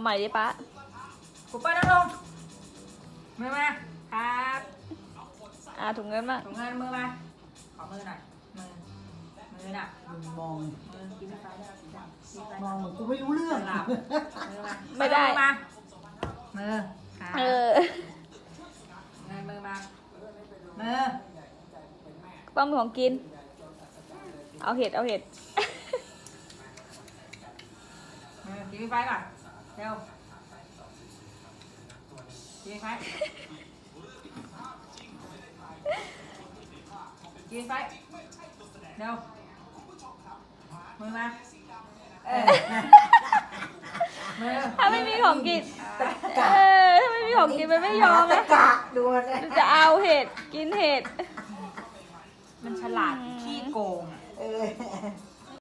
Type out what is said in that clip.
ใหม่ดิป้า กูป้านั่งลงมือมาครับถุงเงินบ้าง ถุงเงินมือมาขอมือหน่อยมือน่ะ มึงมอง มือกินไฟได้กินไฟ มองเหมือนกูไม่รู้เรื่อง หลับมือมา ไม่ได้ มือครับ เออ เงินมือมามือ ป้ามีของกิน เอาเห็ด มือกินไฟก่อนเร็วกินไฟกินไฟเร็วมือมามือ ถ้าไม่มีของกิน ถ้าไม่มีของกินมันไม่ยอม ตะ นะ กะดูมันเนี่ย จะเอาเห็ด กินเห็ด มันฉลาดขี้โกงอ่ะ เออ